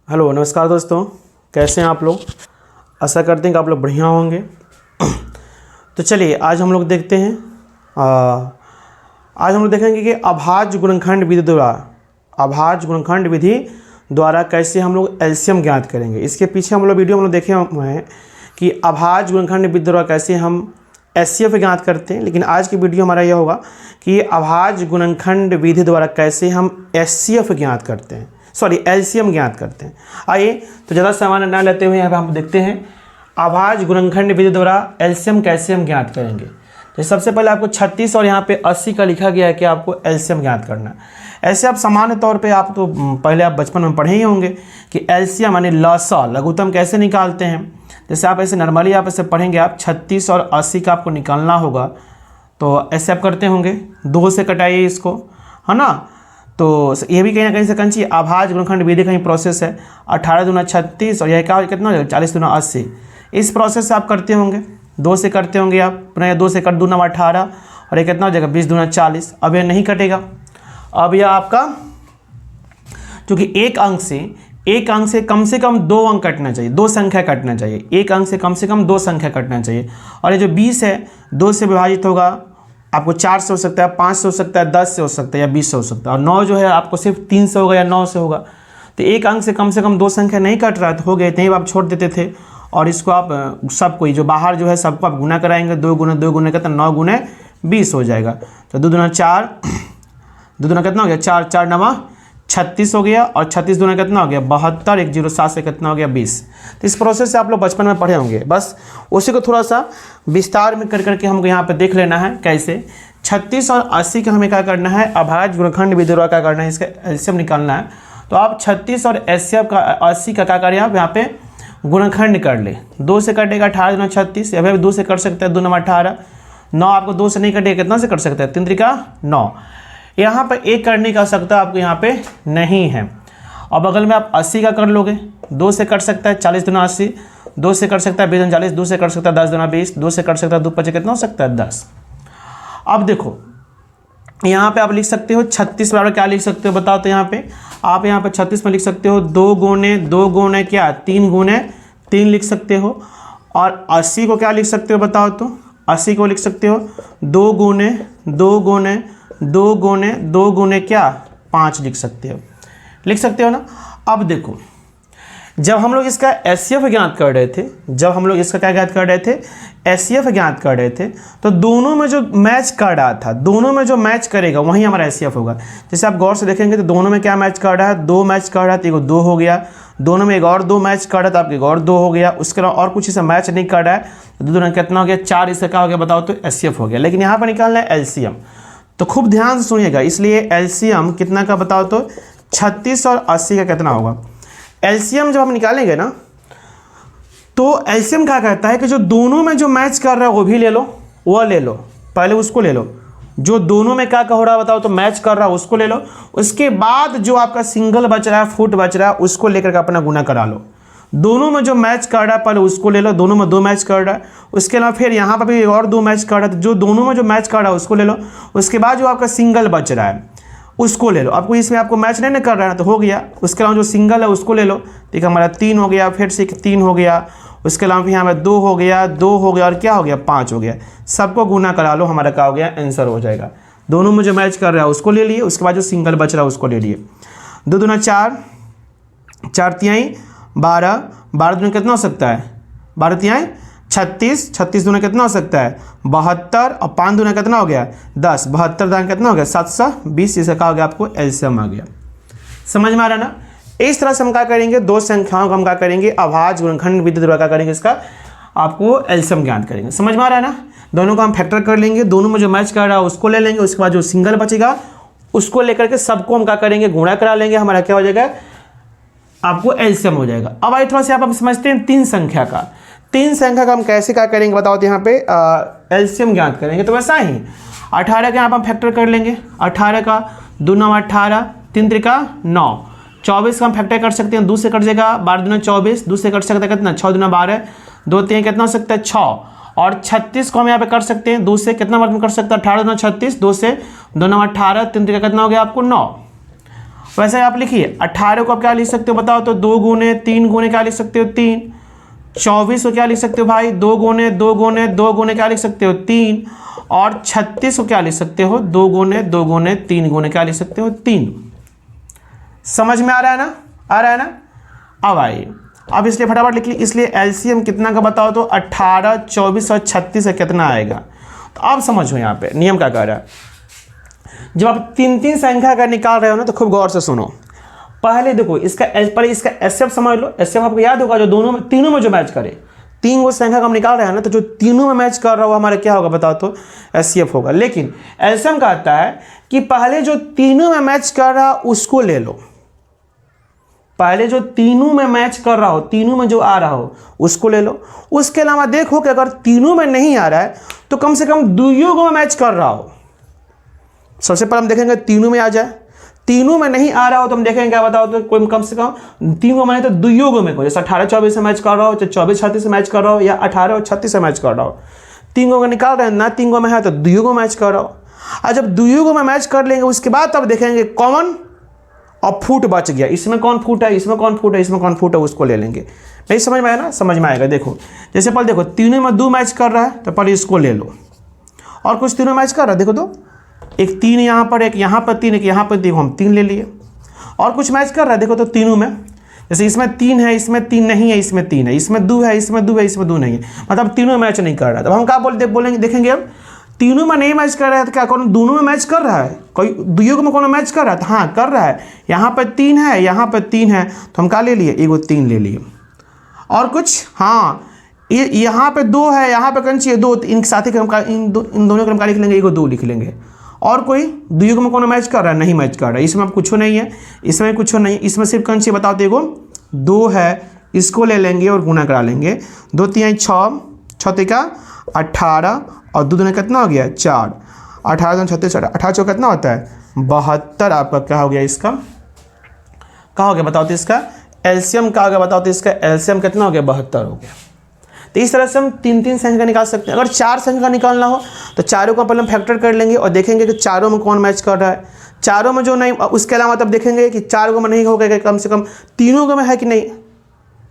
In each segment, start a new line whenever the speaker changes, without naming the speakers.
Hello नमस्कार दोस्तों, कैसे हैं आप लोग। आशा करते हैं कि आप लोग बढ़िया होंगे। तो चलिए आज हम लोग देखते हैं आज हम लोग देखेंगे कि अभाज्य गुणनखंड विधि द्वारा कैसे हम लोग एलसीएम ज्ञात करेंगे। इसके पीछे हम लोग वीडियो हम लोग देखे हुए हैं कि अभाज्य गुणनखंड विधि द्वारा कैसे हम एचसीएफ ज्ञात करते हैं, लेकिन आज की वीडियो हमारा यह होगा कि अभाज्य गुणनखंड विधि द्वारा कैसे हम एचसीएफ ज्ञात करते हैं, एलसीएम ज्ञात करते हैं। आइए तो ज़्यादा सामान ना लेते हुए यहाँ पर हम देखते हैं अभाज्य गुणनखंड विधि द्वारा एलसीएम कैसे हम ज्ञात करेंगे। तो सबसे पहले आपको 36 और यहाँ पे 80 का लिखा गया है कि आपको एलसीएम ज्ञात करना है। ऐसे आप सामान्य तौर पे आप तो पहले आप बचपन में पढ़े ही होंगे कि एलसीएम यानी लसा लघुत्तम कैसे निकालते हैं। जैसे आप ऐसे नॉर्मली आप ऐसे पढ़ेंगे, आप 36 और 80 का आपको निकालना होगा तो ऐसे आप करते होंगे, 2 से कटाइए इसको, है ना। तो ये भी कहीं ना कहीं से कंची अभाज्य गुणनखंड विधि का ही प्रोसेस है। 18 दूना 36 और यह क्या कितना हो जाएगा 40 दूना 80। इस प्रोसेस से आप करते होंगे, 2 से करते होंगे आप, पुनः 2 से कर दूना 18 और ये कितना हो जाएगा 20 दूना 40। अब यह नहीं कटेगा। अब यह आपका क्योंकि एक अंक से कम 2 अंक कटना चाहिए, 2 संख्या कटना चाहिए। एक अंक से कम 2 संख्या कटना चाहिए। और ये जो 20 है 2 से विभाजित होगा, आपको 4 से हो सकता है, 5 से हो सकता है, 10 से हो सकता है या 20 से हो सकता है। और 9 जो है आपको सिर्फ 3 से होगा या 9 से होगा। तो एक अंक से कम 2 संख्या नहीं कट रहा है तो हो गए, इतने आप छोड़ देते थे। और इसको आप सबको जो बाहर जो है सबको आप गुना कराएंगे, 2 गुना कितना 9 गुने 20 हो जाएगा। तो 2 दूना 4, 2 दूना कितना हो गया 4, 4 नवा 36 हो गया और 36 दूना कितना हो गया 72, 107 से कितना हो गया 20। तो इस प्रोसेस से आप लोग बचपन में पढ़े होंगे, बस उसी को थोड़ा सा विस्तार में करके हमको यहाँ पे देख लेना है कैसे 36 और 80 का हमें क्या करना है, अभाज्य गुणनखंड विधि द्वारा क्या करना है, इसका एलसीएम निकालना है। तो आप 36 और 80 का क्या करें, आप यहाँ पे गुणनखंड कर ले। 2 से कटेगा 18 दूना 36, या फिर 2 से कट सकते हैं 2 नंबर 18। 9 आपको 2 से नहीं कटेगा, कितना से कट सकते हैं 3 त्रिका 9। यहाँ पर एक करने की आवश्यकता आपको यहाँ पे नहीं है। और बगल में आप 80 का कर लोगे, 2 से कट सकता है 40 दूना 80, 2 से कट सकता है 20 40, 2 से कट सकता है 10 दूना 20, 2 से कट सकता है 2 5 कितना हो सकता है 10। अब देखो यहाँ पे आप लिख सकते हो 36 बराबर क्या लिख सकते हो बताओ। तो यहाँ पे आप यहाँ पे 36 में लिख सकते हो 2 गुने क्या 3 गुने 3 लिख सकते हो। और 80 को क्या लिख सकते हो बताओ। तो 80 को लिख सकते हो 2 गुने क्या 5 लिख सकते हो ना। अब देखो जब हम लोग इसका एचसीएफ ज्ञात कर रहे थे, एचसीएफ ज्ञात कर रहे थे, तो दोनों में जो मैच कर रहा था, दोनों में जो मैच करेगा वही हमारा एचसीएफ होगा। जैसे आप गौर से देखेंगे तो दोनों में क्या मैच कर रहा है, 2 मैच कर रहा है तो एक 2 हो गया। दोनों में एक और 2 मैच कर रहा था, आपके एक और 2 हो गया। उसके अलावा और कुछ इसे मैच नहीं कर रहा है तो 2 कितना हो गया 4, इससे क्या हो गया बताओ। तो एचसीएफ हो गया। लेकिन यहाँ पर निकालना है एलसीएम, तो खूब ध्यान से सुनिएगा। इसलिए एलसीएम कितना का बताओ। तो 36 और 80 का कितना होगा। एलसीएम जब हम निकालेंगे ना तो एलसीएम क्या कहता है कि जो दोनों में जो मैच कर रहा है वो भी ले लो, वो ले लो, पहले उसको ले लो। जो दोनों में क्या हो रहा है बताओ, तो मैच कर रहा है उसको ले लो। उसके बाद जो आपका सिंगल बच रहा है, फुट बच रहा है, उसको लेकर के अपना गुना करा लो। दोनों में जो मैच कर रहा है पहले उसको ले लो, दोनों में 2 मैच कर रहा है। उसके अलावा फिर यहाँ पर भी और 2 मैच कर रहा है, तो जो दोनों में जो मैच कर रहा है उसको ले लो। उसके बाद जो आपका सिंगल बच रहा है उसको ले लो। आपको इसमें आपको मैच नहीं कर रहा है तो हो गया। उसके अलावा जो सिंगल है उसको ले लो। ठीक है, हमारा 3 हो गया, फिर से 3 हो गया। उसके अलावा फिर यहाँ पर 2 हो गया, 2 हो गया और क्या हो गया 5 हो गया। सबको गुना करा लो, हमारा क्या हो गया आंसर हो जाएगा। दोनों में जो मैच कर रहा है उसको ले लिए, उसके बाद जो सिंगल बच रहा है उसको ले लिए। 2 दूना 4, 4 तिहाई 12, 12 दूना कितना हो सकता है 12 तिहाई 36, 36 दूना कितना हो सकता है 72 और 5 दूना कितना हो गया 10, 72 दान कितना हो गया 720। इसका क्या हो गया आपको एलसीएम आ गया। समझ में आ रहा ना। इस तरह से हम क्या करेंगे, 2 संख्याओं का हम क्या करेंगे अभाज्य गुणनखंड विधि द्वारा क्या करेंगे, इसका आपको एलसीएम ज्ञात करेंगे। समझ में आ रहा है ना। दोनों को हम फैक्टर कर लेंगे, दोनों में जो मैच कर रहा है उसको ले लेंगे। उसके बाद जो सिंगल बचेगा उसको लेकर के सबको हम क्या करेंगे गुणा करा लेंगे, हमारा क्या हो जाएगा आपको एलसीएम हो जाएगा। अब आइए थोड़ा सा आप समझते हैं 3 संख्या का हम कैसे क्या करेंगे बताओ। तो यहाँ पे एलसीएम ज्ञात करेंगे तो वैसा ही 18 का यहाँ पर हम फैक्टर कर लेंगे। 18 का 2 9 18, 3 त्रिका 9। 24 का हम फैक्टर कर सकते हैं, 2 से कट जाएगा 12 दूना 24, 2 से कट सकता है कितना 6 दूना 12, 2 3 कितना हो सकता है 6। और 36 को हम यहाँ पे कर सकते हैं, 2 से कितना वर्ग में कर सकते हैं 18 दूना 36, 2 से 2 9 18, 3 त्रिका कितना हो गया आपको 9। वैसे आप लिखिए 18 को आप क्या लिख सकते हो बताओ तो 2 गुने 3 गुने क्या लिख सकते हो 3। 24 को क्या लिख सकते हो भाई 2 गुने 2 गुने 2 गुने क्या लिख सकते हो 3। और 36 को क्या लिख सकते हो 2 गुने 2 गुने 3 गुने क्या लिख सकते हो 3। समझ में आ रहा है ना, आ रहा है ना। अब आइए अब इसलिए फटाफट लिख लीजिए, इसलिए एलसीएम कितना का बताओ तो 18, 24 और 36 से कितना आएगा। तो अब समझो यहाँ पे नियम क्या कह रहा है। जब आप 3 संख्या का निकाल रहे हो ना तो खूब गौर से सुनो। पहले देखो पहले इसका एसएफ समझ लो। एसएफ आपको याद होगा जो तीनों में जो मैच करे, 3 वो संख्या का हम निकाल रहे हैं ना, तो जो तीनों में मैच कर रहा हो हमारे क्या होगा बताओ तो एचसीएफ होगा। लेकिन एलसीएम कहता है कि पहले जो तीनों में मैच कर रहा उसको ले लो। पहले जो तीनों में मैच कर रहा हो, तीनों में जो आ रहा हो उसको ले लो। उसके अलावा देखो कि अगर तीनों में नहीं आ रहा है तो कम से कम दुइयों में मैच कर रहा हो। सबसे पहले हम देखेंगे तीनों में आ जाए। तीनों में नहीं आ रहा हो तो हम देखेंगे क्या बताओ तो कोई कम से कम तीनों में, तो दुइयों में, जैसे 18 24 से मैच कर रहा हो, 24 36 से मैच कर रहा हो, या 18 और 36 से मैच कर रहा हो। 3 को निकाल रहे हैं ना, 3 में है तो दुइयों को मैच कर रहा हो। और जब दुइयों में मैच कर लेंगे उसके बाद तब देखेंगे कॉमन और फूट बच गया, इसमें कौन फूट है, इसमें कौन फूट है, इसमें कौन फूट है, उसको ले लेंगे। नहीं समझ में आया ना, समझ में आएगा। देखो जैसे पहले देखो तीनों में 2 मैच कर रहा है तो पहले इसको ले लो। और कुछ तीनों मैच कर रहा है, देखो तो एक 3 यहाँ पर, एक यहाँ पर 3, एक यहाँ पर 3, हम 3 ले लिए। और कुछ मैच कर रहा है देखो तो तीनों में, जैसे इसमें 3 है, इसमें 3 नहीं है, इसमें 3 है, इसमें 2 है, इसमें 2 है, इसमें 2 नहीं है, मतलब तीनों मैच नहीं कर रहा है। तब हम क्या बोलेंगे देखेंगे अब तीनों में नहीं मैच कर रहा है तो क्या कौन दोनों में मैच कर रहा है, कोई दुइयों में कौन मैच कर रहा है तो हाँ कर रहा है। यहाँ पर 3 है, यहाँ पर 3 है, तो हम क्या ले लिए एगो 3 ले लिए। और कुछ हाँ यहाँ पे 2 है, यहाँ पे कौन चाहिए 2, इनके साथ ही इन दोनों का हम क्या लिख लेंगे एगो 2 लिख लेंगे। और कोई दुइयों में कौन मैच कर रहा है, नहीं मैच कर रहा है, इसमें अब कुछ नहीं है, इसमें कुछ नहीं, इसमें सिर्फ कौन चाहिए बताओ तो एगो 2 है, इसको ले लेंगे और गुना करा लेंगे। 2 3 6, 6 का 18 और 2 दूना कितना हो गया 4, 18 36, 18 कितना होता है 72। आपका क्या हो गया, इसका क्या हो गया बताओ तो इसका एलसीएम क्या हो गया बताओ तो इसका एलसीएम कितना हो गया 72 हो गया। तो इस तरह से हम 3 संख्या निकाल सकते हैं। अगर 4 संख्या निकालना हो तो चारों का पहले हम फैक्टर कर लेंगे और देखेंगे कि चारों में कौन मैच कर रहा है। चारों में जो नहीं, उसके अलावा तब देखेंगे कि 4 में नहीं होगा कि कम से कम 3 में है कि नहीं,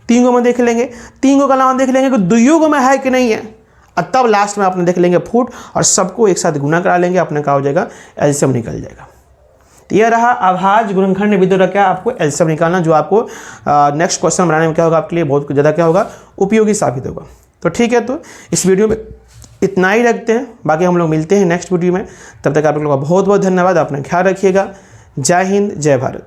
3 में देख लेंगे। 3 के अलावा देख लेंगे कि दुइयों में है कि नहीं है, और तब लास्ट में अपने देख लेंगे फूट और सबको एक साथ गुना करा लेंगे, अपने क्या हो जाएगा एलसीएम निकल जाएगा। तो यह रहा अभाज्य गुणनखंड विधि द्वारा क्या आपको एलसीएम निकालना, जो आपको नेक्स्ट क्वेश्चन बनाने में क्या होगा आपके लिए बहुत ज़्यादा क्या होगा उपयोगी साबित होगा। तो ठीक है, तो इस वीडियो में इतना ही रखते हैं, बाकी हम लोग मिलते हैं नेक्स्ट वीडियो में। तब तक आप लोगों का बहुत बहुत धन्यवाद, अपना ख्याल रखिएगा। जय हिंद, जय भारत।